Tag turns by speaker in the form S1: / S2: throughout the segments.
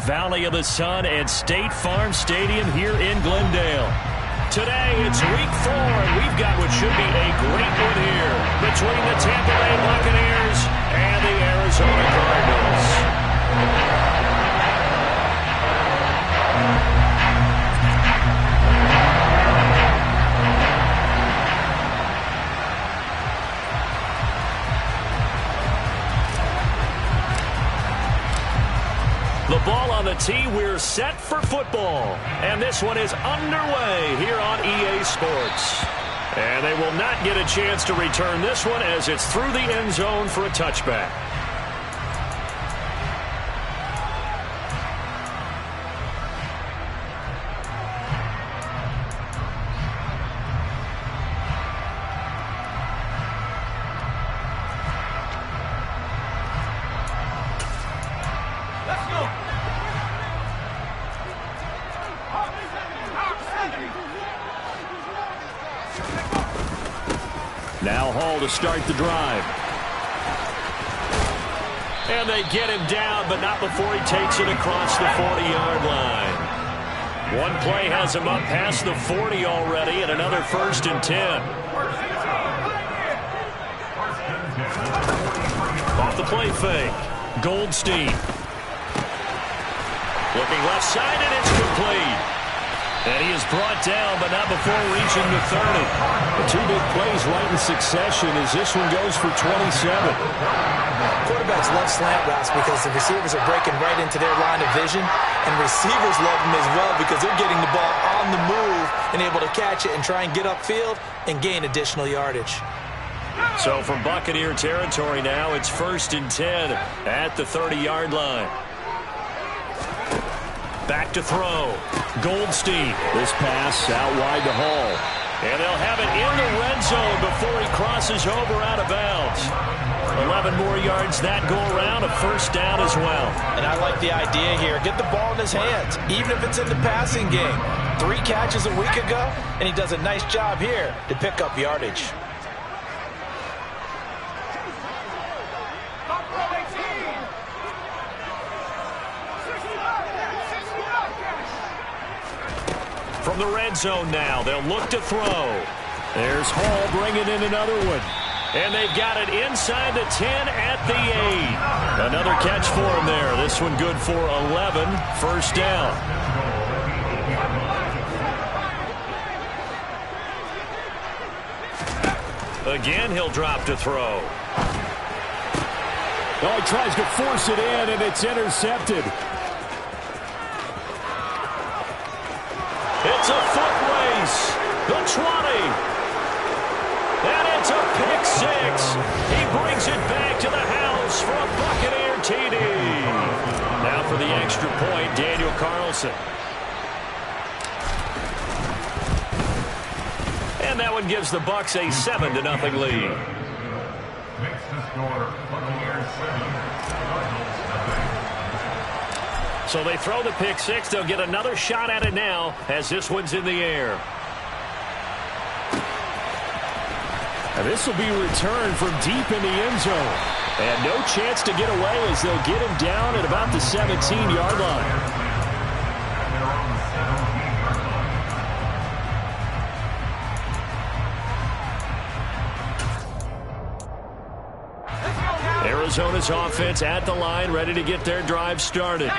S1: Valley of the Sun and State Farm Stadium here in Glendale. Today, it's week 4, and we've got what should be a great one here between the Tampa Bay Buccaneers and the Arizona Cardinals. The ball on the tee, we're set for football. And this one is underway here on EA Sports. And they will not get a chance to return this one as it's through the end zone for a touchback. Now Hall to start the drive. And they get him down, but not before he takes it across the 40-yard line. One play has him up past the 40 already, and another 1st and 10. Off the play fake. Goldstein. Looking left side, and it's complete. And he is brought down, but not before reaching the 30. The 2 big plays right in succession as this one goes for 27.
S2: Quarterbacks love slant routes because the receivers are breaking right into their line of vision, and receivers love them as well because they're getting the ball on the move and able to catch it and try and get upfield and gain additional yardage.
S1: So from Buccaneer territory now, it's 1st and 10 at the 30-yard line. Back to throw. Goldstein. This pass out wide to Hall. And they'll have it in the red zone before he crosses over out of bounds. 11 more yards that go around, a 1st down as well.
S2: And I like the idea here. Get the ball in his hands, even if it's in the passing game. 3 catches a week ago, and he does a nice job here to pick up yardage.
S1: From the red zone now, they'll look to throw. There's Hall bringing in another one. And they've got it inside the 10 at the 8. Another catch for him there. This one good for 11, 1st down. Again, he'll drop to throw.
S3: Oh, he tries to force it in, and it's intercepted.
S1: It's a foot race. The 20. And it's a pick 6. He brings it back to the house for a Buccaneer TD. Now for the extra point, Daniel Carlson. And that one gives the Bucs a 7-0 lead.
S4: Makes the score Buccaneers 7.
S1: So they throw the pick 6. They'll get another shot at it now as this one's in the air.
S3: And this will be returned from deep in the end zone.
S1: And no chance to get away as they'll get him down at about the 17-yard line. Arizona's offense at the line, ready to get their drive started.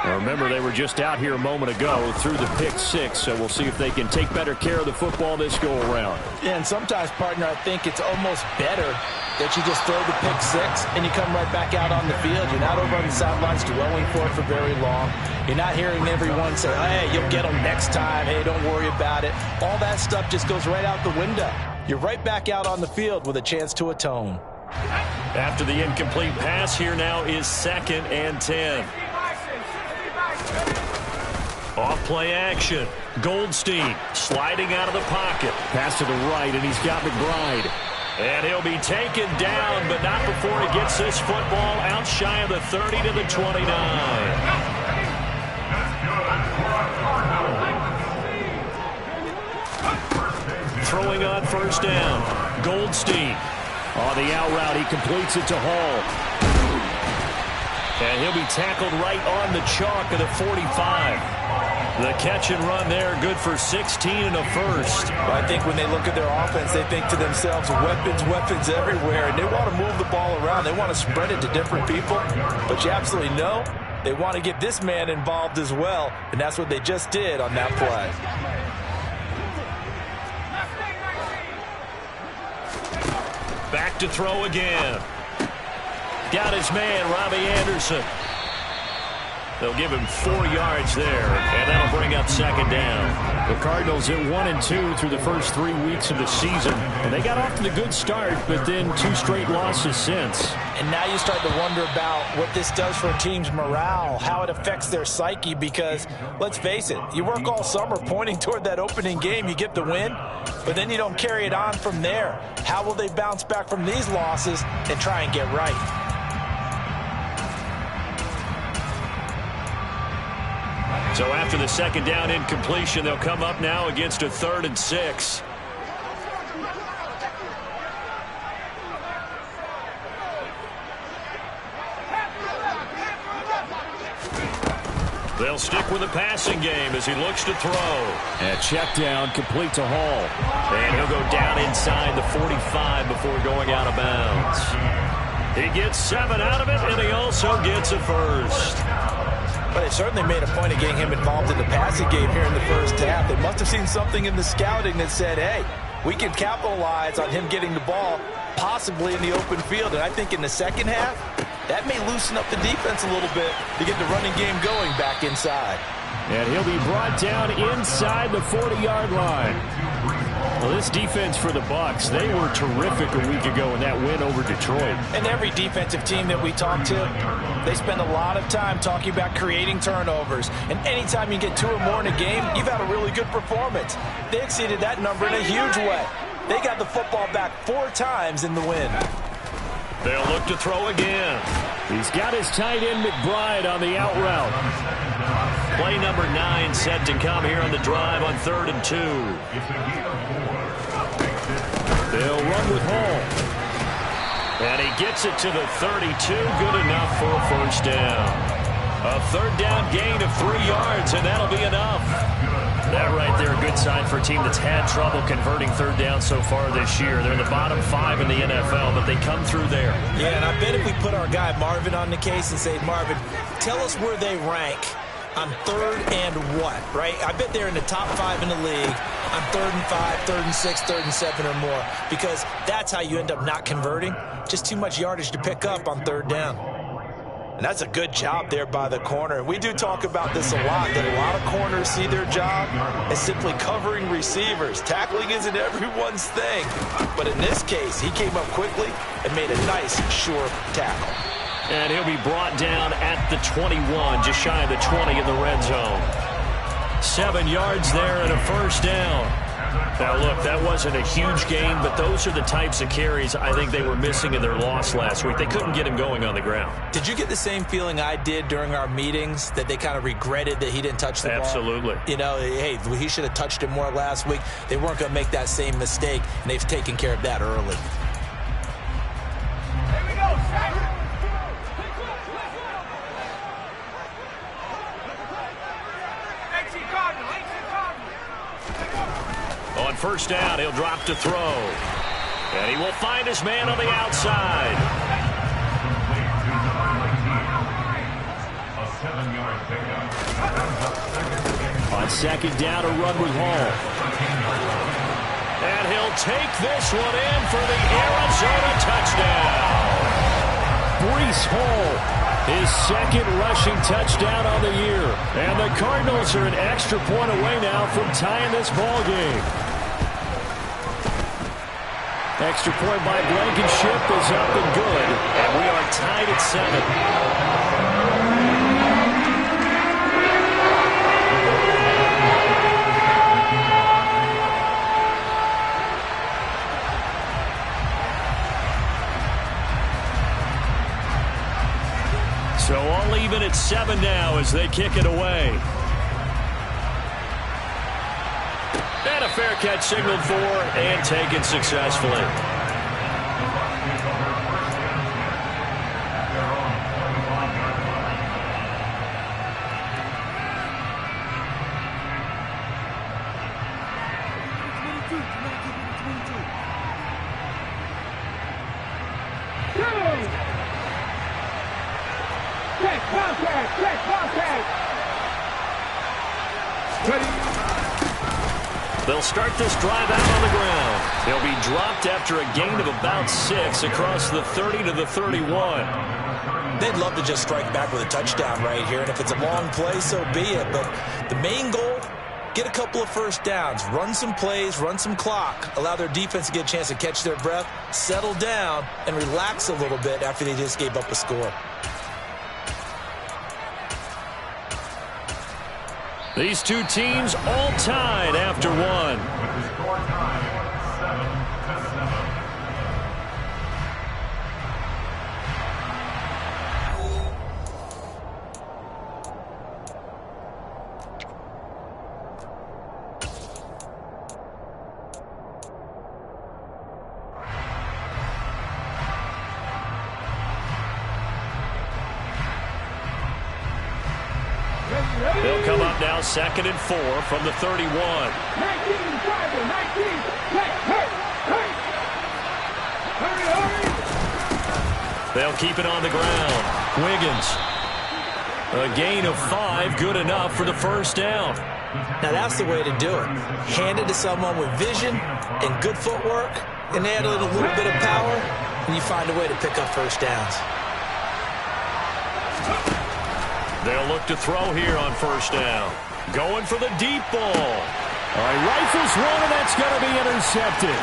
S1: Now remember, they were just out here a moment ago through the pick 6, so we'll see if they can take better care of the football this go-around.
S2: Yeah, and sometimes, partner, I think it's almost better that you just throw the pick 6 and you come right back out on the field. You're not over on the sidelines dwelling for it for very long. You're not hearing everyone say, hey, you'll get them next time. Hey, don't worry about it. All that stuff just goes right out the window. You're right back out on the field with a chance to atone.
S1: After the incomplete pass, here now is 2nd and 10. Off play action. Goldstein sliding out of the pocket.
S3: Pass to the right, and he's got McBride.
S1: And he'll be taken down, but not before he gets this football out shy of the 30 to the 29. Throwing on 1st down. Goldstein. On the out route, he completes it to Hall. And he'll be tackled right on the chalk of the 45. The catch and run there, good for 16 and a first.
S2: I think when they look at their offense, they think to themselves, weapons, weapons everywhere, and they want to move the ball around. They want to spread it to different people, but you absolutely know they want to get this man involved as well, and that's what they just did on that play.
S1: Back to throw again. Got his man, Robbie Anderson. They'll give him 4 yards there, and that'll bring up second down.
S3: The Cardinals at 1-2 through the first 3 weeks of the season. And they got off to a good start, but then 2 straight losses since.
S2: And now you start to wonder about what this does for a team's morale, how it affects their psyche, because, let's face it, you work all summer pointing toward that opening game, you get the win, but then you don't carry it on from there. How will they bounce back from these losses and try and get right?
S1: So after the second down incompletion, they'll come up now against a 3rd and 6. They'll stick with the passing game as he looks to throw.
S3: And check down, complete to Hall.
S1: And he'll go down inside the 45 before going out of bounds. He gets 7 out of it, and he also gets a first.
S2: But they certainly made a point of getting him involved in the passing game here in the first half. They must have seen something in the scouting that said, hey, we can capitalize on him getting the ball possibly in the open field. And I think in the second half, that may loosen up the defense a little bit to get the running game going back inside.
S3: And he'll be brought down inside the 40-yard line. Well, this defense for the Bucs, they were terrific a week ago in that win over Detroit.
S2: And every defensive team that we talk to, they spend a lot of time talking about creating turnovers. And anytime you get 2 or more in a game, you've had a really good performance. They exceeded that number in a huge way. They got the football back 4 times in the win.
S1: They'll look to throw again.
S3: He's got his tight end McBride on the out route.
S1: Play number 9 set to come here on the drive on 3rd and 2.
S3: They'll run with Hall.
S1: And he gets it to the 32. Good enough for a first down. A 3rd down gain of 3 yards, and that'll be enough. That right there, a good sign for a team that's had trouble converting 3rd down so far this year. They're in the bottom 5 in the NFL, but they come through there.
S2: Yeah, and I bet if we put our guy Marvin on the case and say, Marvin, tell us where they rank on 3rd and what, right? I bet they're in the top 5 in the league on 3rd and 5, 3rd and 6, 3rd and 7 or more, because that's how you end up not converting. Just too much yardage to pick up on 3rd down. And that's a good job there by the corner. And we do talk about this a lot, that a lot of corners see their job as simply covering receivers. Tackling isn't everyone's thing. But in this case, he came up quickly and made a nice, sure tackle.
S1: And he'll be brought down at the 21, just shy of the 20 in the red zone. 7 yards there and a first down. Now, look, that wasn't a huge gain, but those are the types of carries I think they were missing in their loss last week. They couldn't get him going on the ground.
S2: Did you get the same feeling I did during our meetings, that they kind of regretted that he didn't touch the ball?
S1: Absolutely.
S2: You know, hey, he should have touched it more last week. They weren't going to make that same mistake, and they've taken care of that early.
S5: Here we go,
S1: On first down, he'll drop to throw. And he will find his man on the outside.
S3: On second down, a run with Hall.
S1: And he'll take this one in for the Arizona touchdown.
S3: Breece Hall, his second rushing touchdown on the year. And the Cardinals are an extra point away now from tying this ball game. Extra point by Blankenship is up and good.
S1: And we are tied at 7. So all even at 7 now as they kick it away. And a fair catch signaled for and taken successfully. They'll start this drive out on the ground. They'll be dropped after a gain of about 6 across the 30 to the 31.
S2: They'd love to just strike back with a touchdown right here, and if it's a long play, so be it. But the main goal, get a couple of first downs, run some plays, run some clock, allow their defense to get a chance to catch their breath, settle down, and relax a little bit after they just gave up a score.
S1: These two teams all tied after one.
S4: With the score tied 7-7.
S1: They'll come up now 2nd and 4 from the 31. They'll keep it on the ground. Wiggins. A gain of 5, good enough for the first down.
S2: Now that's the way to do it. Hand it to someone with vision and good footwork, and add a little bit of power, and you find a way to pick up first downs.
S1: They'll look to throw here on first down. Going for the deep ball.
S3: All right, rifles one, and that's going to be intercepted.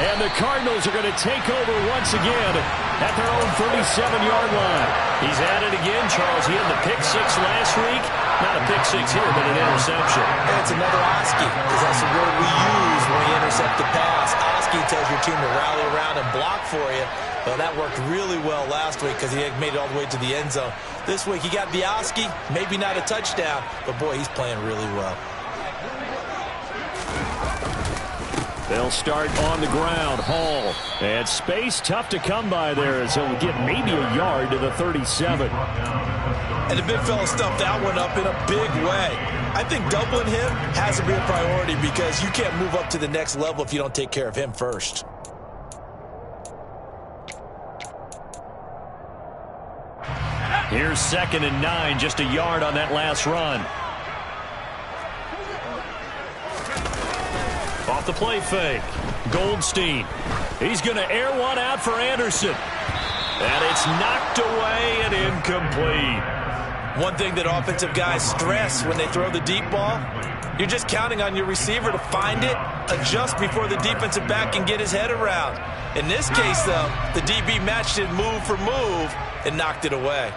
S3: And the Cardinals are going to take over once again at their own 37-yard line.
S1: He's at it again, Charles. He had the pick 6 last week. Not a pick 6 here, but an interception.
S2: And it's another Oski, because that's the word we use when we intercept the pass. Oski tells your team to rally around and block for you. Well, that worked really well last week because he had made it all the way to the end zone. This week he got the Oski, maybe not a touchdown, but boy, he's playing really well.
S3: They'll start on the ground. Hall. And space tough to come by there as he'll get maybe a yard to the 37.
S2: And the big fella stuffed that one up in a big way. I think doubling him has to be a priority because you can't move up to the next level if you don't take care of him first.
S1: Here's 2nd and 9, just a yard on that last run. Off the play fake. Goldstein. He's going to air one out for Anderson. And it's knocked away and incomplete.
S2: One thing that offensive guys stress when they throw the deep ball, you're just counting on your receiver to find it, adjust before the defensive back can get his head around. In this case, though, the DB matched it move for move and knocked it away.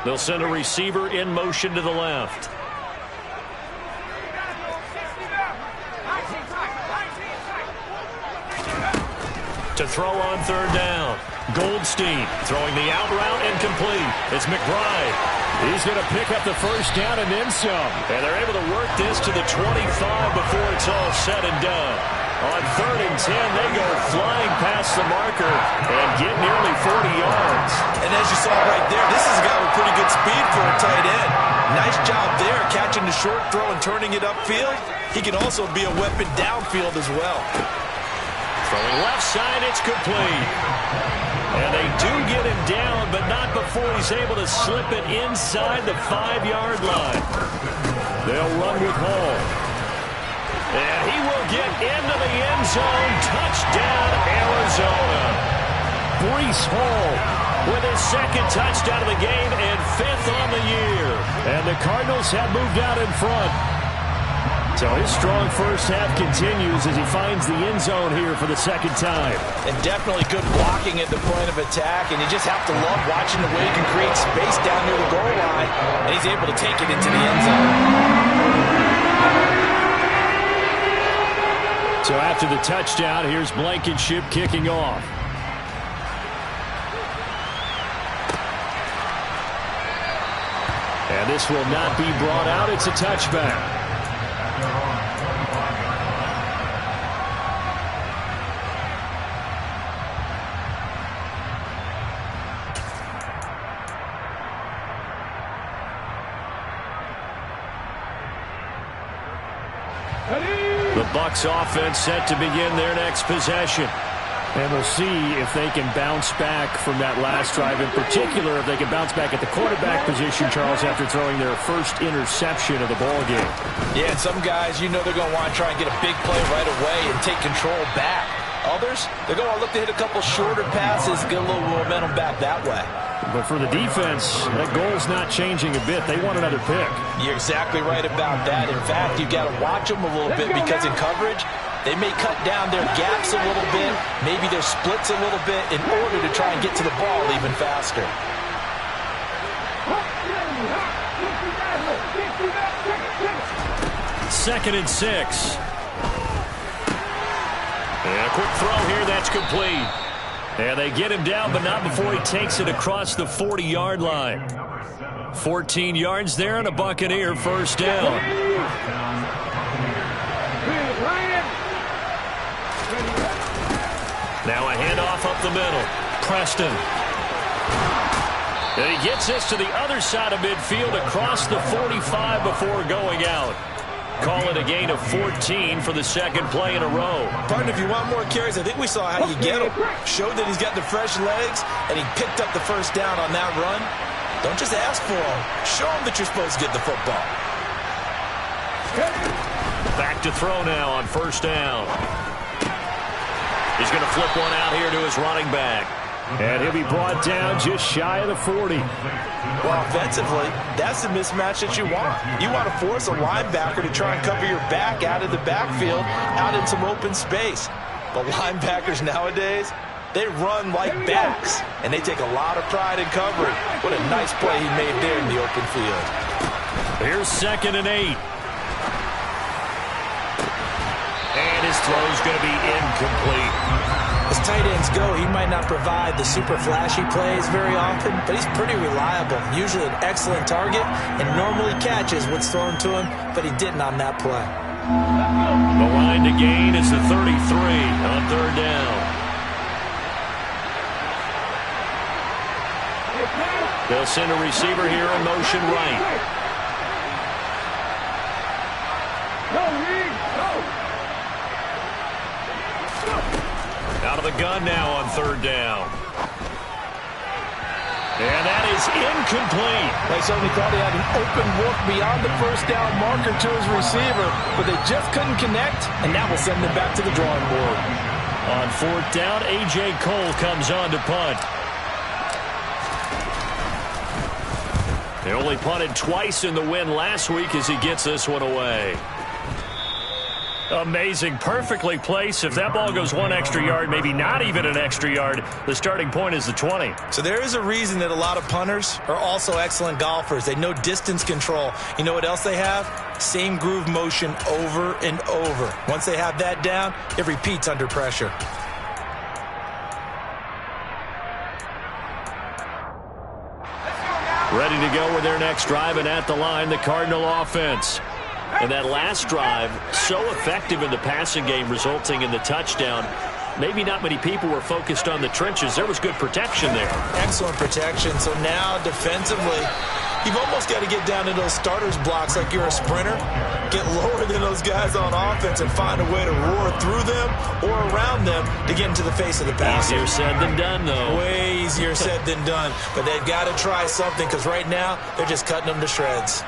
S1: They'll send a receiver in motion to the left. To throw on 3rd down. Goldstein throwing the out route incomplete. It's McBride.
S3: He's going to pick up the first down and then some.
S1: And they're able to work this to the 25 before it's all said and done. On 3rd and 10, they go flying past the marker and get nearly 40 yards.
S2: And as you saw right there, this is a guy with pretty good speed for a tight end. Nice job there, catching the short throw and turning it upfield. He can also be a weapon downfield as well.
S1: Throwing left side, it's complete. And they do get him down, but not before he's able to slip it inside the 5-yard line.
S3: They'll run with Hall.
S1: And he will get into the end zone. Touchdown, Arizona.
S3: Breece Hall
S1: with his 2nd touchdown of the game and 5th on the year.
S3: And the Cardinals have moved out in front. So his strong first half continues as he finds the end zone here for the 2nd time.
S2: And definitely good blocking at the point of attack. And you just have to love watching the way he can create space down near the goal line. And he's able to take it into the end zone.
S3: So after the touchdown, here's Blankenship kicking off. And this will not be brought out. It's a touchback.
S1: The Bucs offense set to begin their next possession.
S3: And we'll see if they can bounce back from that last drive. In particular, if they can bounce back at the quarterback position, Charles, after throwing their first interception of the ballgame.
S2: Yeah, and some guys, you know they're going to want to try and get a big play right away and take control back. Others, they're going to look to hit a couple shorter passes, get a little momentum back that way.
S3: But for the defense, that goal's not changing a bit. They want another pick.
S2: You're exactly right about that. In fact, you've got to watch them a little bit because in coverage, they may cut down their gaps a little bit, maybe their splits a little bit in order to try and get to the ball even faster.
S3: Second and 6.
S1: And a quick throw here, that's complete. And they get him down, but not before he takes it across the 40-yard line. 14 yards there and a Buccaneer first down. Now a handoff up the middle. Preston. And he gets this to the other side of midfield across the 45 before going out. Call it a gain of 14 for the second play in a row.
S2: Partner, if you want more carries, I think we saw how you get him. Showed that he's got the fresh legs, and he picked up the first down on that run. Don't just ask for him. Show him that you're supposed to get the football.
S1: Back to throw now on first down. He's going to flip one out here to his running back.
S3: And he'll be brought down just shy of the 40.
S2: Well, offensively, that's the mismatch that you want. You want to force a linebacker to try and cover your back out of the backfield, out in some open space. But linebackers nowadays, they run like backs, and they take a lot of pride in covering. What a nice play he made there in the open field.
S1: Here's second and 8. And his throw's going to be incomplete.
S2: As tight ends go, he might not provide the super flashy plays very often, but he's pretty reliable. Usually an excellent target and normally catches what's thrown to him, but he didn't on that play.
S1: The line to gain is the 33 on third down. They'll send a receiver here in motion right. Out of the gun now on third down. And that is incomplete.
S2: They certainly thought he had an open look beyond the first down marker to his receiver, but they just couldn't connect, and that will send them back to the drawing board.
S1: On fourth down, A.J. Cole comes on to punt. They only punted twice in the win last week as he gets this one away. Amazing, perfectly placed. If that ball goes one extra yard, maybe not even an extra yard, the starting point is the 20.
S2: So there is a reason that a lot of punters are also excellent golfers. They know distance control. You know what else they have? Same groove motion over and over. Once they have that down, it repeats under pressure.
S1: Ready to go with their next drive, and at the line, the Cardinal offense. And that last drive, so effective in the passing game, resulting in the touchdown. Maybe not many people were focused on the trenches. There was good protection there.
S2: Excellent protection. So now, defensively, you've almost got to get down to those starters blocks like you're a sprinter. Get lower than those guys on offense and find a way to roar through them or around them to get into the face of the passer.
S1: Easier said than done, though.
S2: Way easier said than done. But they've got to try something because right now, they're just cutting them to shreds.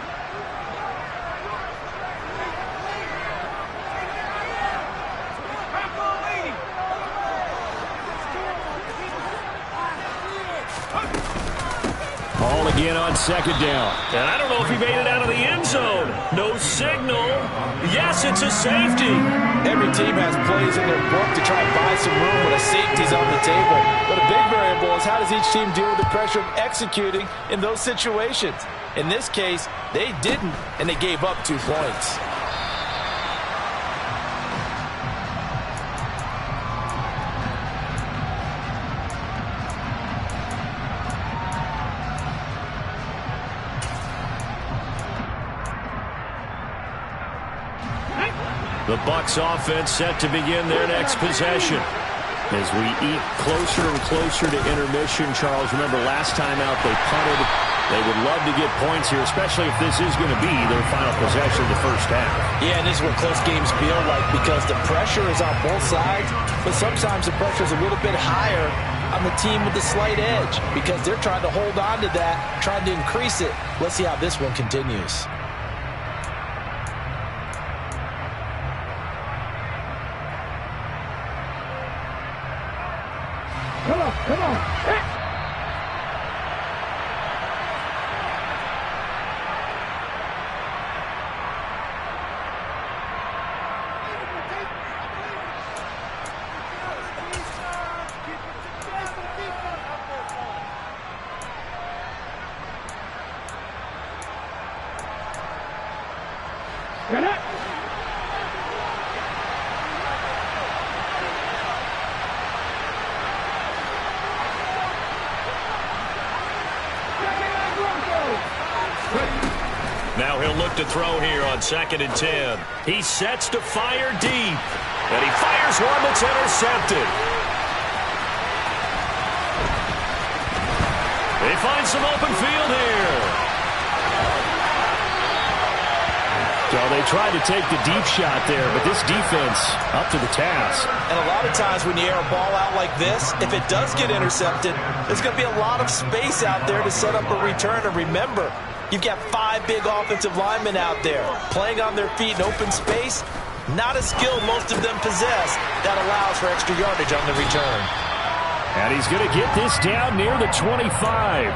S3: Ball again on second down.
S1: And I don't know if he made it out of the end zone. No signal. Yes, it's a safety.
S2: Every team has plays in their book to try and buy some room when a safety's on the table. But a big variable is how does each team deal with the pressure of executing in those situations? In this case, they didn't, and they gave up 2 points.
S1: The Bucs offense set to begin their next possession.
S3: As we eat closer and closer to intermission, Charles, remember last time out they punted They would love to get points here, especially if this is going to be their final possession of the first half.
S2: Yeah, and this is what close games feel like because the pressure is on both sides, but sometimes the pressure is a little bit higher on the team with the slight edge because they're trying to hold on to that, trying to increase it. Let's see how this one continues.
S5: Come on, come on. Get it.
S1: Now he'll look to throw here on 2nd and 10. He sets to fire deep. And he fires one that's intercepted. They find some open field here.
S3: So they tried to take the deep shot there, but this defense up to the task.
S2: And a lot of times when you air a ball out like this, if it does get intercepted, there's going to be a lot of space out there to set up a return. And remember, you've got 5 big offensive linemen out there playing on their feet in open space. Not a skill most of them possess that allows for extra yardage on the return.
S3: And he's going to get this down near the 25.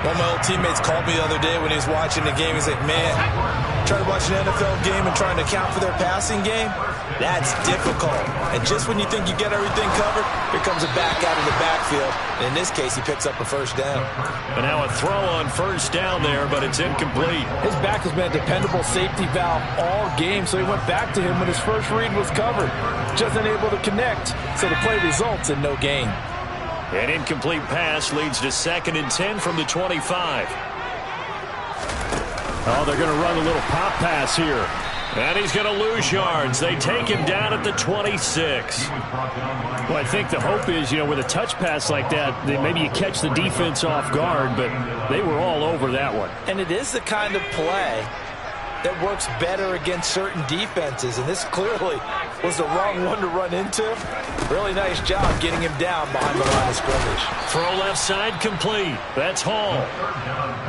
S2: One of my old teammates called me the other day when he was watching the game. He's like, man, trying to watch an NFL game and trying to account for their passing game, that's difficult. And just when you think you get everything covered, here comes a back out of the backfield. And in this case, he picks up a first down.
S1: And now a throw on first down there, but it's incomplete.
S2: His back has been a dependable safety valve all game, so he went back to him when his first read was covered. Just unable to connect, so the play results in no gain.
S1: An incomplete pass leads to 2nd and 10 from the 25.
S3: Oh, they're going to run a little pop pass here.
S1: And he's going to lose yards. They take him down at the 26.
S3: Well, I think the hope is, with a touch pass like that, maybe you catch the defense off guard, but they were all over that one.
S2: And it is the kind of play that works better against certain defenses, and this clearly was the wrong one to run into. Really nice job getting him down behind the line of scrimmage.
S1: Throw left side complete. That's Hall.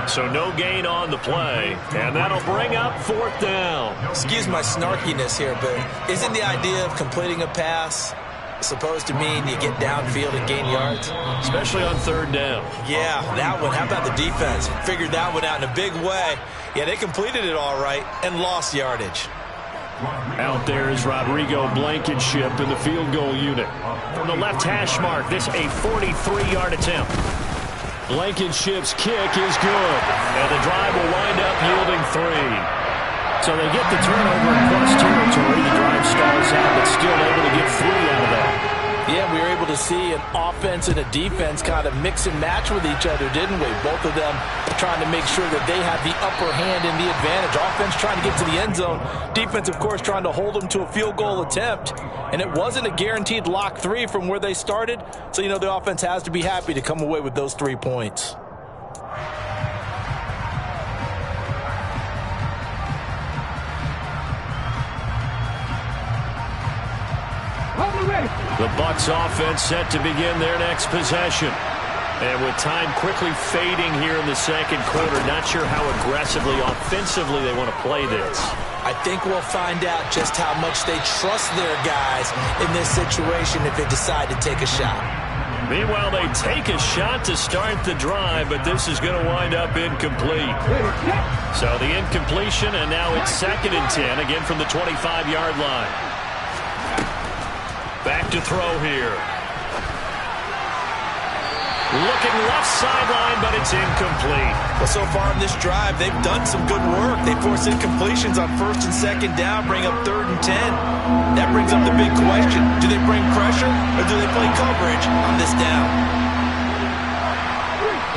S1: So no gain on the play, and that'll bring up 4th down.
S2: Excuse my snarkiness here, but isn't the idea of completing a pass supposed to mean you get downfield and gain yards?
S1: Especially on 3rd down.
S2: Yeah, that one. How about the defense? Figured that one out in a big way. Yeah, they completed it all right and lost yardage.
S3: Out there is Rodrigo Blankenship in the field goal unit.
S1: From the left hash mark, this a 43-yard attempt.
S3: Blankenship's kick is good.
S1: And the drive will wind up yielding 3.
S3: So they get the turnover in plus territory. The drive stalls out, but still able to get 3 out of that.
S2: Yeah, we were able to see an offense and a defense kind of mix and match with each other, didn't we? Both of them trying to make sure that they have the upper hand and the advantage. Offense trying to get to the end zone. Defense, of course, trying to hold them to a field goal attempt. And it wasn't a guaranteed lock 3 from where they started. So, the offense has to be happy to come away with those 3 points.
S1: The Bucs offense set to begin their next possession. And with time quickly fading here in the 2nd quarter, not sure how aggressively, offensively they want to play this.
S2: I think we'll find out just how much they trust their guys in this situation if they decide to take a shot.
S1: Meanwhile, they take a shot to start the drive, but this is going to wind up incomplete. So the incompletion, and now it's 2nd and 10, again from the 25-yard line. Back to throw here. Looking left sideline, but it's incomplete.
S2: Well, so far in this drive, they've done some good work. They force incompletions on 1st and 2nd down, bring up 3rd and 10. That brings up the big question. Do they bring pressure, or do they play coverage on this down?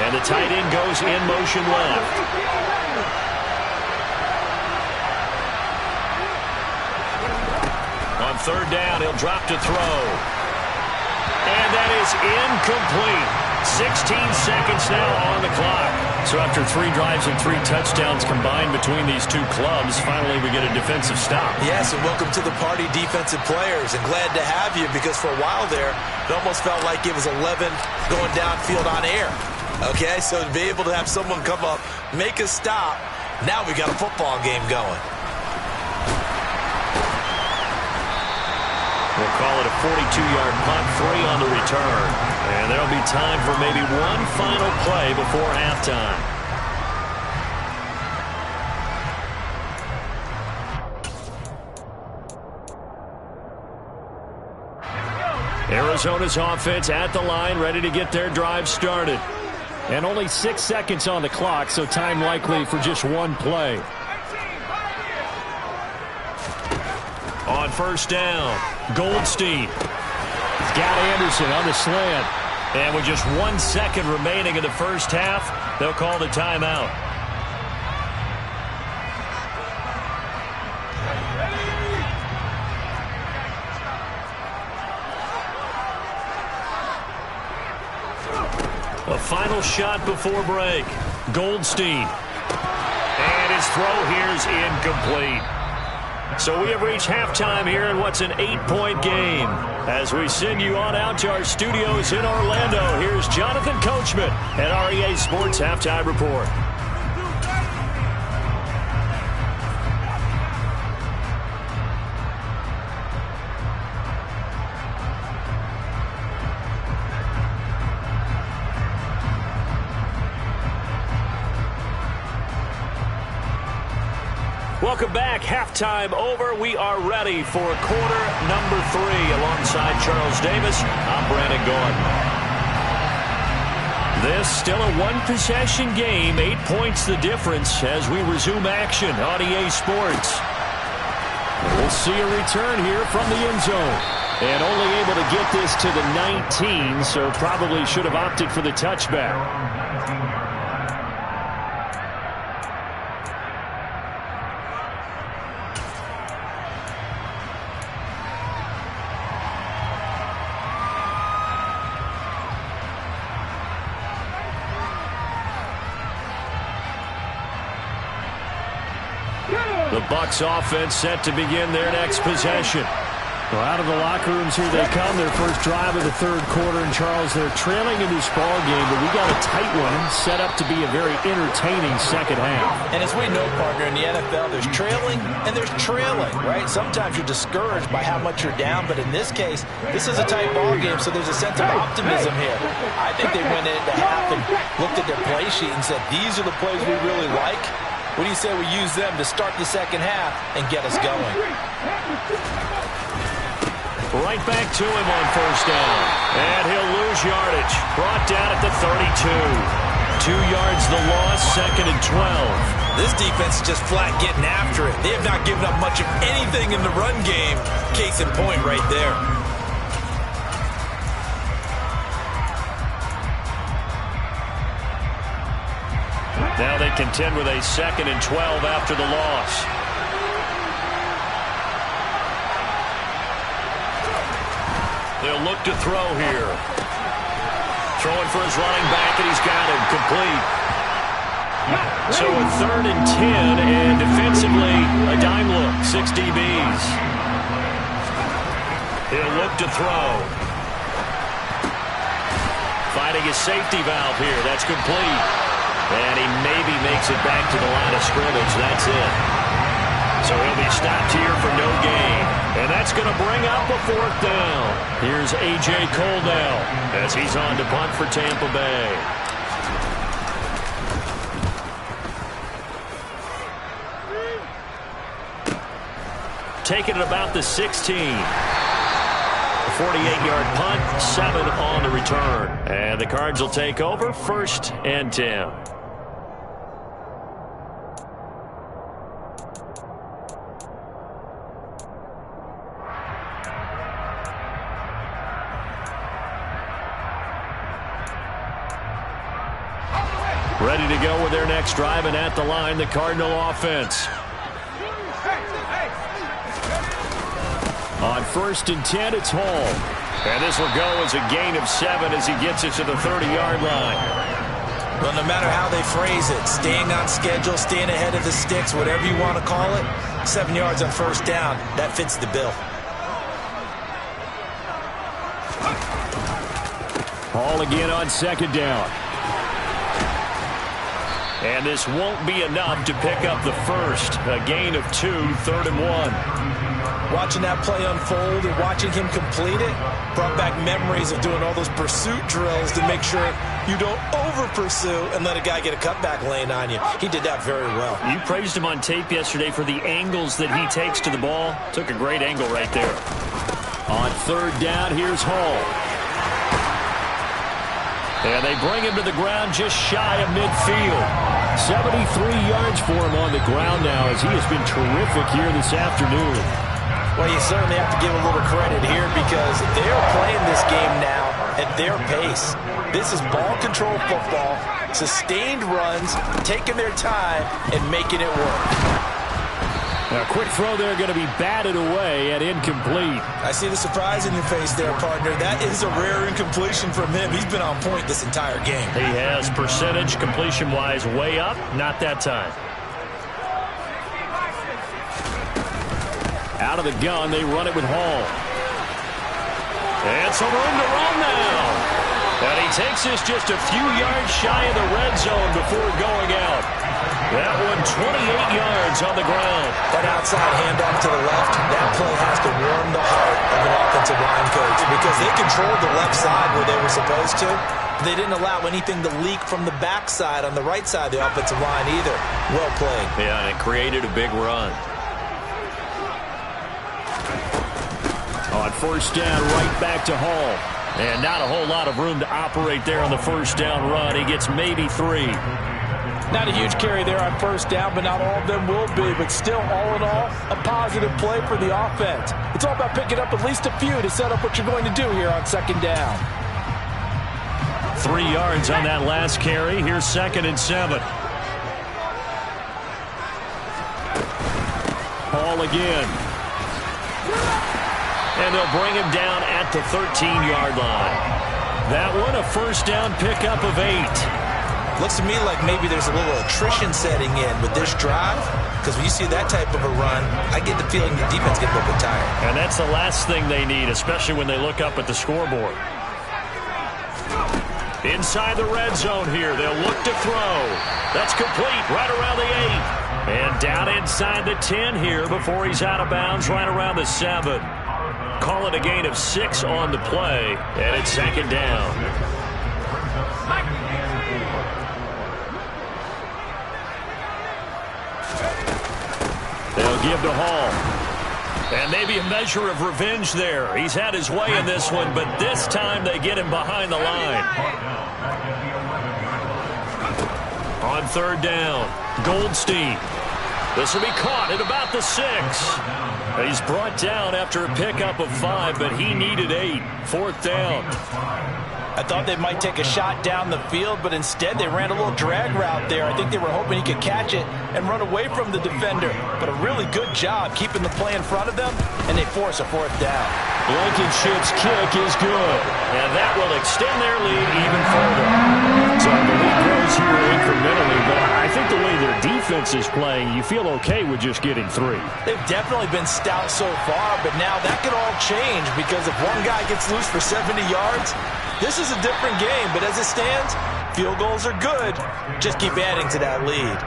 S1: And the tight end goes in motion left. On 3rd down, he'll drop to throw. And that is incomplete. 16 seconds now on the clock.
S3: So after 3 drives and 3 touchdowns combined between these two clubs, finally we get a defensive stop.
S2: Yes, and welcome to the party, defensive players, and glad to have you, because for a while there, it almost felt like it was 11 going downfield on air. Okay, so to be able to have someone come up, make a stop, now we got a football game going.
S1: We'll call it a 42-yard punt, 3 on the return. And there'll be time for maybe one final play before halftime. Arizona's offense at the line, ready to get their drive started.
S3: And only 6 seconds on the clock, so time likely for just one play.
S1: On first down, Goldstein.
S3: He's got Anderson on the slant.
S1: And with just 1 second remaining in the first half, they'll call the timeout. A final shot before break. Goldstein. And his throw here's incomplete. So we have reached halftime here in what's an 8-point game. As we send you on out to our studios in Orlando, here's Jonathan Coachman at REA Sports Halftime Report. Welcome back. Halftime over. We are ready for quarter number 3. Alongside Charles Davis, I'm Brandon Gordon. This still a one-possession game. 8 points the difference as we resume action on EA Sports. We'll see a return here from the end zone. And only able to get this to the 19, so probably should have opted for the touchback. The Bucs offense set to begin their next possession.
S3: Well, out of the locker rooms here they come. Their first drive of the third quarter. And, Charles, they're trailing in this ball game, but we got a tight one set up to be a very entertaining second half.
S2: And as we know, partner, in the NFL, there's trailing and there's trailing, right? Sometimes you're discouraged by how much you're down, but in this case, this is a tight ball game, so there's a sense of optimism here. I think they went into half and looked at their play sheet and said, these are the plays we really like. What do you say we use them to start the second half and get us going?
S1: Right back to him on first down. And he'll lose yardage. Brought down at the 32. 2 yards the loss, 2nd and 12.
S2: This defense is just flat getting after it. They have not given up much of anything in the run game. Case in point right there.
S1: Now they contend with a 2nd and 12 after the loss. They'll look to throw here. Throwing for his running back, and he's got him complete. So a 3rd and 10, and defensively, a dime look, 6 DBs. He'll look to throw. Finding his safety valve here. That's complete. And he maybe makes it back to the line of scrimmage. That's it. So he'll be stopped here for no gain. And that's going to bring up a 4th down. Here's A.J. Cole now as he's on to punt for Tampa Bay. Taking it about the 16. 48-yard punt, 7 on the return. And the Cards will take over, 1st and 10. Ready to go with their next drive, and at the line, the Cardinal offense.
S3: On 1st and 10, it's Hall.
S1: And this will go as a gain of 7 as he gets it to the 30-yard line.
S2: Well, no matter how they phrase it, staying on schedule, staying ahead of the sticks, whatever you want to call it, 7 yards on 1st down, that fits the bill.
S3: Hall again on 2nd down.
S1: And this won't be enough to pick up the first. A gain of 2, 3rd and 1.
S2: Watching that play unfold and watching him complete it brought back memories of doing all those pursuit drills to make sure you don't over-pursue and let a guy get a cutback lane on you. He did that very well.
S1: You praised him on tape yesterday for the angles that he takes to the ball. Took a great angle right there.
S3: On 3rd down, here's Hall.
S1: And they bring him to the ground just shy of midfield.
S3: 73 yards for him on the ground now as he has been terrific here this afternoon.
S2: Well, you certainly have to give a little credit here because they're playing this game now at their pace. This is ball control football, sustained runs, taking their time, and making it work.
S3: A quick throw there going to be batted away and incomplete.
S2: I see the surprise in your face there, partner. That is a rare incompletion from him. He's been on point this entire game.
S1: He has percentage completion-wise way up. Not that time.
S3: Out of the gun, they run it with Hall.
S1: And some room to run now. And he takes this just a few yards shy of the red zone before going out. That one 28 yards on the ground.
S2: That outside handoff to the left, that play has to warm the heart of an offensive line coach because they controlled the left side where they were supposed to. They didn't allow anything to leak from the backside on the right side of the offensive line either. Well played.
S1: Yeah, and it created a big run.
S3: On 1st down, right back to Hall.
S1: And not a whole lot of room to operate there on the 1st down run. He gets maybe 3.
S2: Not a huge carry there on 1st down, but not all of them will be. But still, all in all, a positive play for the offense. It's all about picking up at least a few to set up what you're going to do here on 2nd down.
S1: 3 yards on that last carry. Here's 2nd and 7.
S3: Hall again.
S1: And they'll bring him down at the 13-yard line. That one, a 1st down pickup of 8.
S2: Looks to me like maybe there's a little attrition setting in with this drive, because when you see that type of a run, I get the feeling the defense gets a little bit tired.
S1: And that's the last thing they need, especially when they look up at the scoreboard. Inside the red zone here, they'll look to throw. That's complete right around the 8. And down inside the 10 here before he's out of bounds right around the 7. Call it a gain of 6 on the play, and it's 2nd down.
S3: They'll give to Hall.
S1: And maybe a measure of revenge there. He's had his way in this one, but this time they get him behind the line. On 3rd down, Goldstein. This will be caught at about the 6. He's brought down after a pickup of 5, but he needed 8. 4th down.
S2: I thought they might take a shot down the field, but instead they ran a little drag route there. I think they were hoping he could catch it and run away from the defender. But a really good job keeping the play in front of them, and they force a 4th down.
S3: Blankenship's kick is good.
S1: And that will extend their lead even further.
S3: So the lead grows here incrementally, but I think the way their defense is playing, you feel okay with just getting 3.
S2: They've definitely been stout so far, but now that could all change because if one guy gets loose for 70 yards, this is a different game. But as it stands, field goals are good. Just keep adding to that lead.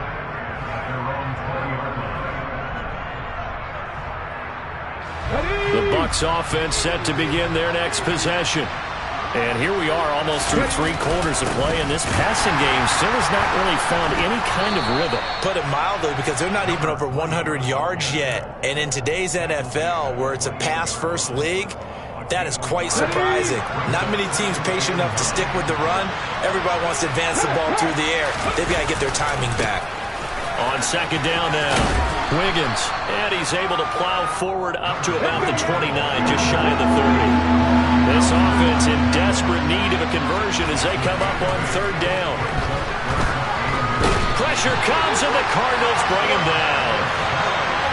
S3: The Bucs offense set to begin their next possession.
S1: And here we are almost through 3 quarters of play, and this passing game still has not really found any kind of rhythm.
S2: Put it mildly, because they're not even over 100 yards yet. And in today's NFL, where it's a pass-first league, that is quite surprising. Not many teams patient enough to stick with the run. Everybody wants to advance the ball through the air. They've got to get their timing back.
S1: On 2nd down now, Wiggins. And he's able to plow forward up to about the 29, just shy of the 30. This offense in desperate need of a conversion as they come up on 3rd down. Pressure comes, and the Cardinals bring him down.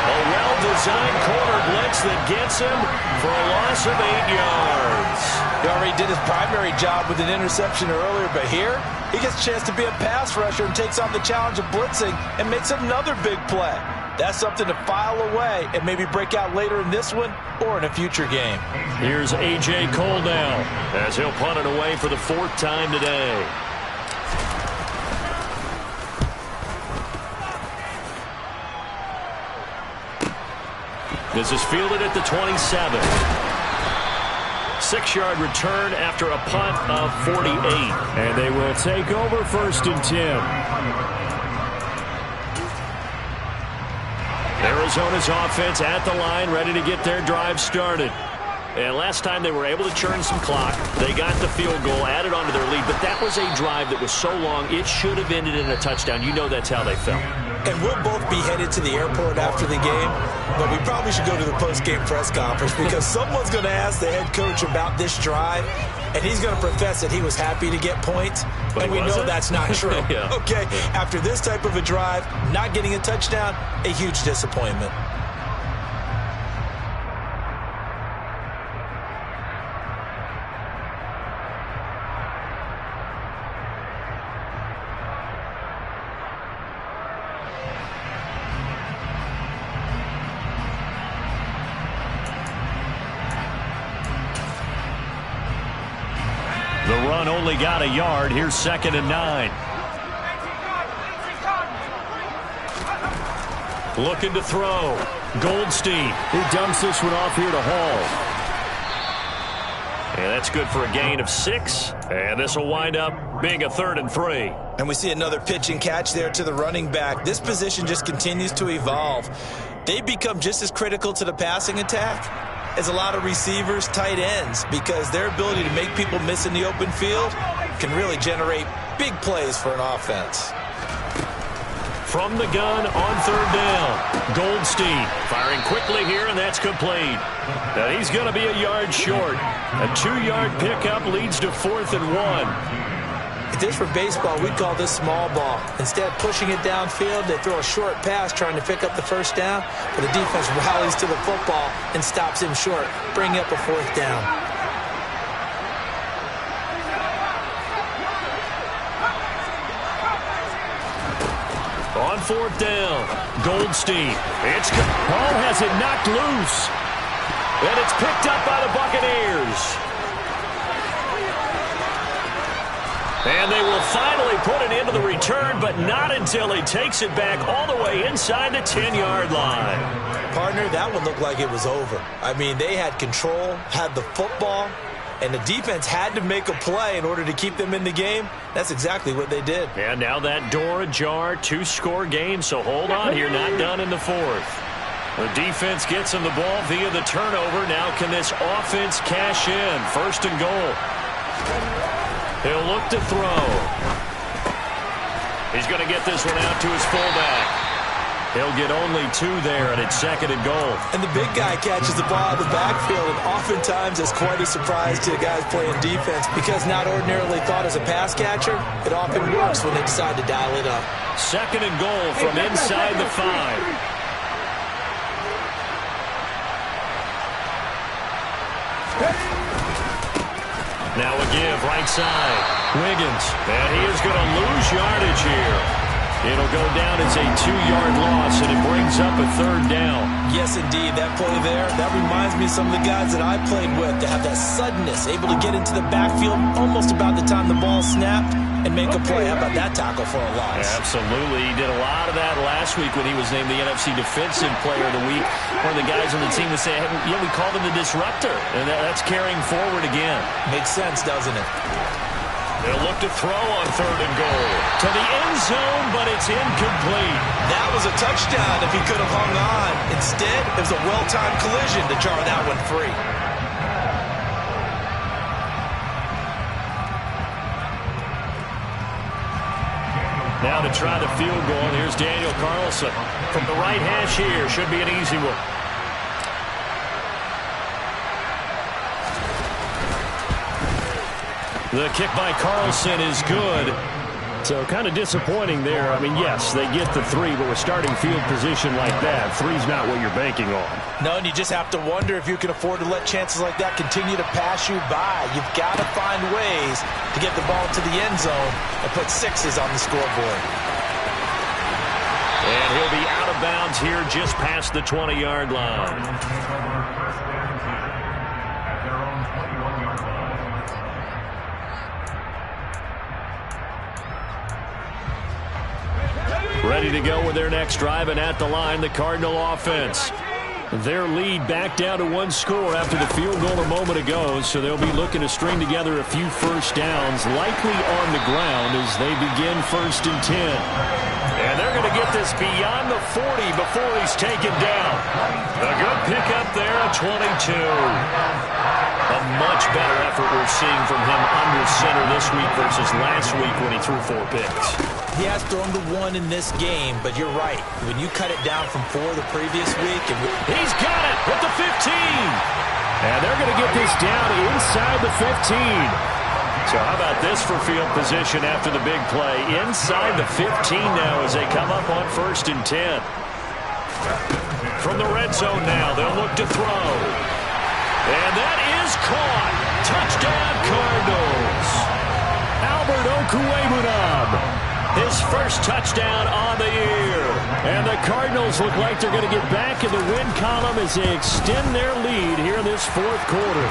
S1: A well-designed corner blitz that gets him for a loss of 8 yards.
S2: He already did his primary job with an interception earlier, but here he gets a chance to be a pass rusher and takes on the challenge of blitzing and makes another big play. That's something to file away and maybe break out later in this one or in a future game.
S1: Here's A.J. Cole now as he'll punt it away for the 4th time today. This is fielded at the 27. 6-yard return after a punt of 48.
S3: And they will take over 1st and 10.
S1: Arizona's offense at the line, ready to get their drive started. And last time they were able to churn some clock. They got the field goal, added on to their lead. But that was a drive that was so long, it should have ended in a touchdown. You know that's how they felt.
S2: And we'll both be headed to the airport after the game, but we probably should go to the post-game press conference because someone's going to ask the head coach about this drive, and he's going to profess that he was happy to get points,
S1: but
S2: and we know that's not true.
S1: Yeah.
S2: Okay, after this type of a drive, not getting a touchdown, a huge disappointment.
S1: The run only got a yard. Here's 2nd and 9. Looking to throw. Goldstein.
S3: He dumps this one off here to Hall.
S1: And that's good for a gain of 6. And this will wind up being a 3rd and 3.
S2: And we see another pitch and catch there to the running back. This position just continues to evolve. They become just as critical to the passing attack as a lot of receivers, tight ends, because their ability to make people miss in the open field can really generate big plays for an offense.
S1: From the gun on 3rd down, Goldstein firing quickly here, and that's complete. And he's going to be a yard short. A 2-yard pickup leads to 4th and 1.
S2: If this were baseball, we'd call this small ball. Instead of pushing it downfield, they throw a short pass trying to pick up the 1st down, but the defense rallies to the football and stops him short, bringing up a 4th down.
S1: On 4th down, Goldstein. Hall has it knocked loose. And it's picked up by the Buccaneers. And they will finally put an end to the return, but not until he takes it back all the way inside the 10-yard line.
S2: Partner, that one looked like it was over. I mean, they had control, had the football, and the defense had to make a play in order to keep them in the game. That's exactly what they did.
S1: And now that door ajar, 2-score game, so hold on here, not done in the 4th. The defense gets him the ball via the turnover. Now can this offense cash in? 1st and goal. He'll look to throw. He's going to get this one out to his fullback. He'll get only 2 there, and it's 2nd and goal.
S2: And the big guy catches the ball out of the backfield, and oftentimes it's quite a surprise to the guys playing defense because not ordinarily thought as a pass catcher, it often works when they decide to dial it up.
S1: 2nd and goal from inside the 5. Now a give, right side. Wiggins. And he is going to lose yardage here. It'll go down. It's a 2-yard loss, and it brings up a 3rd down.
S2: Yes, indeed. That play there, that reminds me of some of the guys that I played with to have that suddenness, able to get into the backfield almost about the time the ball snapped and make a play. How about that tackle for a loss?
S1: Absolutely. He did a lot of that last week when he was named the NFC Defensive Player of the Week. One of the guys on the team would say, hey, yeah, we called him the disruptor. And that's carrying forward again.
S2: Makes sense, doesn't it?
S1: They'll look to throw on 3rd and goal. To the end zone, but it's incomplete.
S2: That was a touchdown if he could have hung on. Instead, it was a well-timed collision to jar that one free.
S1: Now to try the field goal, here's Daniel Carlson. From the right hash here, should be an easy one. The kick by Carlson is good.
S3: So kind of disappointing there. I mean, yes, they get the 3, but with starting field position like that, 3's not what you're banking on.
S2: No, and you just have to wonder if you can afford to let chances like that continue to pass you by. You've got to find ways to get the ball to the end zone and put 6s on the scoreboard.
S1: And he'll be out of bounds here just past the 20-yard line.
S3: Ready to go with their next drive, and at the line, the Cardinal offense. Their lead back down to 1 score after the field goal a moment ago, so they'll be looking to string together a few first downs, likely on the ground as they begin 1st and 10.
S1: And they're going to get this beyond the 40 before he's taken down. A good pickup there at 22. A much better effort we're seeing from him under center this week versus last week when he threw 4 picks.
S2: He has thrown the 1 in this game, but you're right. When you cut it down from 4 the previous week.
S1: He's got it at the 15.
S3: And they're going to get this down inside the 15.
S1: So how about this for field position after the big play? Inside the 15 now as they come up on 1st and 10. From the red zone now, they'll look to throw. And that is caught. Touchdown, Cardinals.
S3: Albert Okwuegbunam.
S1: His first touchdown on the year.
S3: And the Cardinals look like they're going to get back in the win column as they extend their lead here in this 4th quarter.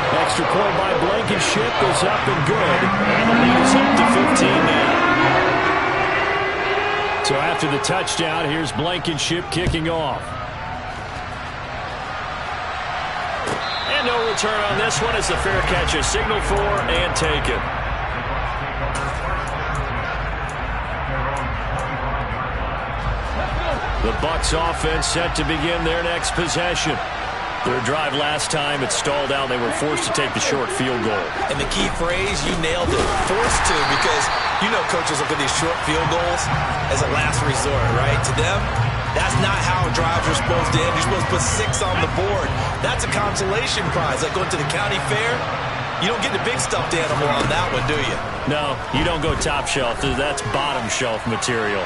S3: Extra point by Blankenship is up and good.
S1: And the lead is up to 15 now.
S3: So after the touchdown, here's Blankenship kicking off.
S1: And no return on this one as the fair catch is signaled for and taken.
S3: The Bucs offense set to begin their next possession. Their drive last time, it stalled out. They were forced to take the short field goal.
S2: And the key phrase, you nailed it, forced to, because you know coaches look at these short field goals as a last resort, right? To them, that's not how drives are supposed to end. You're supposed to put 6 on the board. That's a consolation prize. Like going to the county fair, you don't get the big stuffed animal on that one, do you?
S3: No, you don't go top shelf. That's bottom shelf material.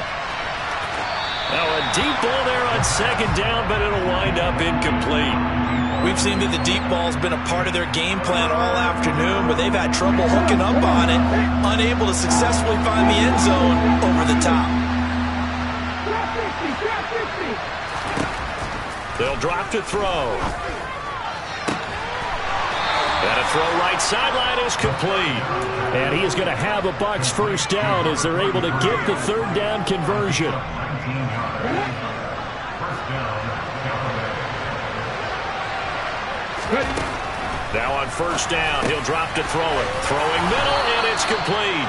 S1: Now a deep ball there on 2nd down, but it'll wind up incomplete.
S2: We've seen that the deep ball's been a part of their game plan all afternoon, but they've had trouble hooking up on it, unable to successfully find the end zone over the top.
S1: They'll drop to throw. And a throw right sideline is complete.
S3: And he is going to have a Bucs first down as they're able to get the 3rd down conversion.
S1: Now on 1st down, he'll drop to throw it. Throwing middle, and it's complete.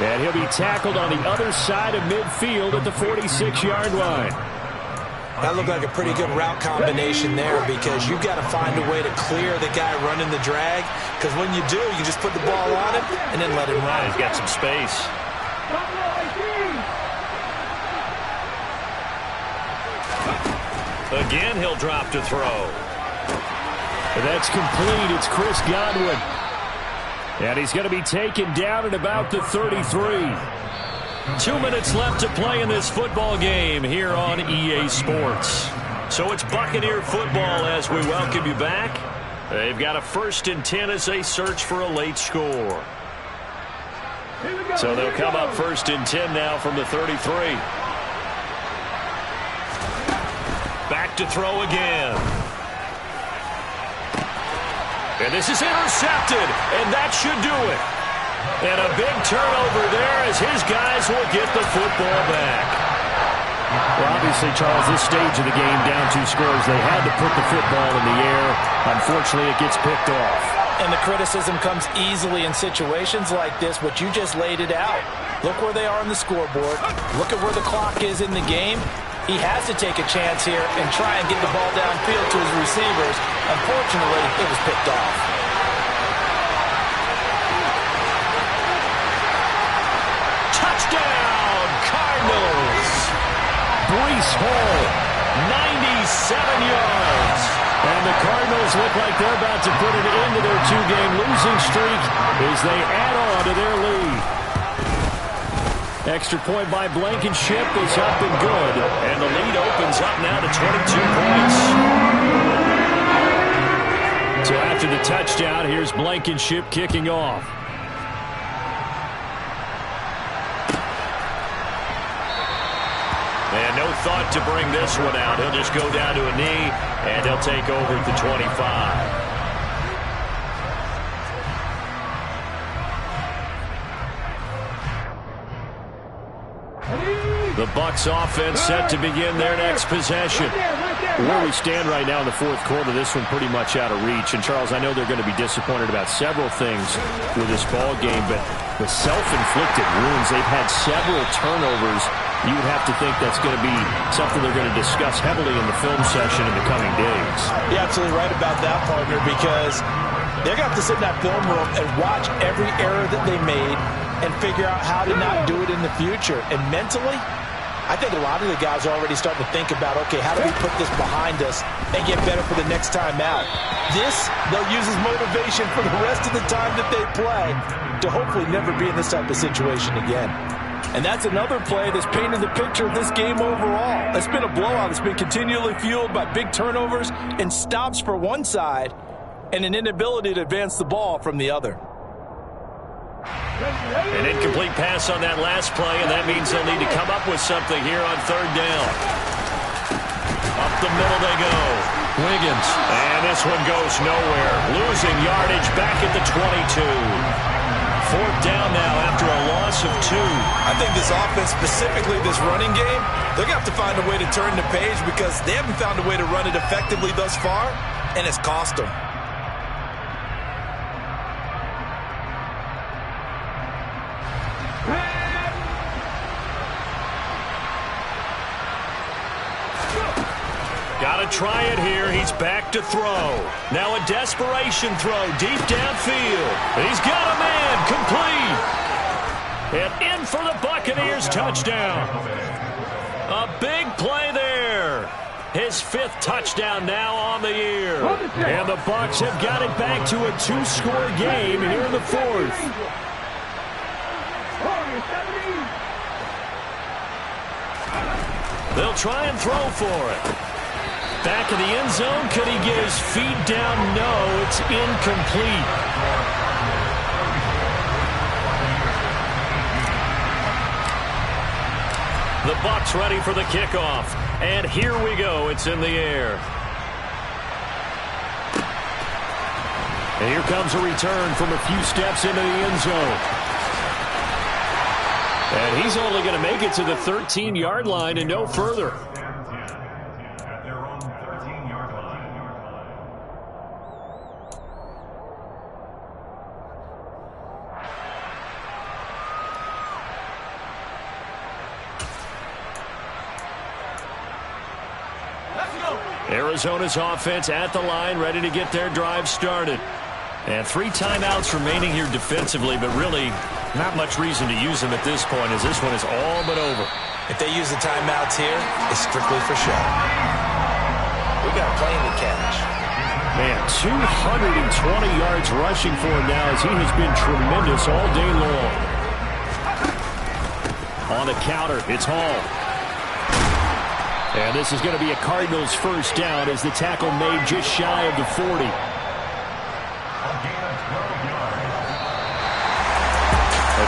S3: And he'll be tackled on the other side of midfield at the 46-yard line.
S2: That looked like a pretty good route combination there because you've got to find a way to clear the guy running the drag, because when you do, you just put the ball on him and then let him run.
S1: He's got some space. Again, he'll drop to throw.
S3: That's complete. It's Chris Godwin. And he's going to be taken down at about the 33.
S1: 2 minutes left to play in this football game here on EA Sports. So it's Buccaneer football as we welcome you back. They've got a 1st and 10 as they search for a late score. So they'll come up 1st and 10 now from the 33. Back to throw again. And this is intercepted, and that should do it. And a big turnover there as his guys will get the football back.
S3: Well, obviously, Charles, this stage of the game, down 2 scores, they had to put the football in the air. Unfortunately, it gets picked off.
S2: And the criticism comes easily in situations like this, but you just laid it out. Look where they are on the scoreboard. Look at where the clock is in the game. He has to take a chance here and try and get the ball downfield to his receivers. Unfortunately, it was picked off.
S1: Touchdown, Cardinals!
S3: Breece Hall,
S1: 97 yards.
S3: And the Cardinals look like they're about to put an end to their 2-game losing streak as they add on to their lead. Extra point by Blankenship is up and good. And the lead opens up now to 22 points. So after the touchdown, here's Blankenship kicking off. And no thought to bring this one out. He'll just go down to a knee, and he'll take over at the 25. The Bucs offense set to begin their next possession. Where we stand right now in the fourth quarter, this one pretty much out of reach. And, Charles, I know they're going to be disappointed about several things with this ball game, but the self-inflicted wounds, they've had several turnovers. You would have to think that's going to be something they're going to discuss heavily in the film session in the coming days.
S2: You're absolutely right about that, partner, because they're going to have to sit in that film room and watch every error that they made and figure out how to not do it in the future. And mentally, I think a lot of the guys are already starting to think about, okay, how do we put this behind us and get better for the next time out? This, they'll use as motivation for the rest of the time that they play to hopefully never be in this type of situation again. And that's another play that's painted the picture of this game overall. It's been a blowout. It's been continually fueled by big turnovers and stops for one side and an inability to advance the ball from the other.
S3: An incomplete pass on that last play, and that means they'll need to come up with something here on third down. Up the middle they go. Wiggins. And this one goes nowhere. Losing yardage back at the 22. Fourth down now after a loss of 2.
S2: I think this offense, specifically this running game, they're going to have to find a way to turn the page because they haven't found a way to run it effectively thus far, and it's cost them.
S3: Got to try it here. He's back to throw. Now a desperation throw deep downfield. He's got a man. Complete. And in for the Buccaneers touchdown. A big play there. His 5th touchdown now on the year. And the Bucs have got it back to a 2-score game here in the 4th. They'll try and throw for it. Back in the end zone. Could he get his feet down? No, it's incomplete. The Bucs ready for the kickoff. And here we go. It's in the air. And here comes a return from a few steps into the end zone. And he's only going to make it to the 13-yard line and no further. Arizona's offense at the line, ready to get their drive started. And 3 timeouts remaining here defensively, but really not much reason to use them at this point as this one is all but over.
S2: If they use the timeouts here, it's strictly for show. We got plenty to catch.
S3: Man, 220 yards rushing for him now as he has been tremendous all day long. On the counter, it's Hall. And this is going to be a Cardinals first down as the tackle made just shy of the 40.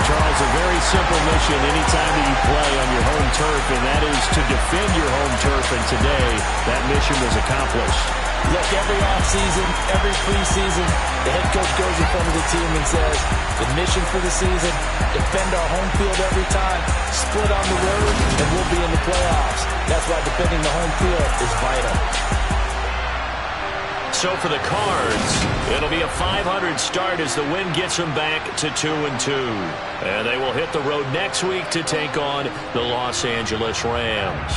S3: Charles, a very simple mission anytime that you play on your home turf, and that is to defend your home turf. And today, that mission was accomplished.
S2: Look, every offseason, every preseason, the head coach goes in front of the team and says, the mission for the season, defend our home field every time, split on the road, and we'll be in the playoffs. That's why defending the home field is vital.
S3: So for the Cards, it'll be a 500 start as the win gets them back to 2-2. And they will hit the road next week to take on the Los Angeles Rams.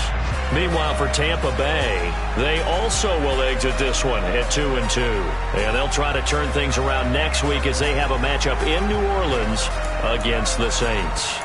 S3: Meanwhile, for Tampa Bay, they also will exit this one at 2-2. And they'll try to turn things around next week as they have a matchup in New Orleans against the Saints.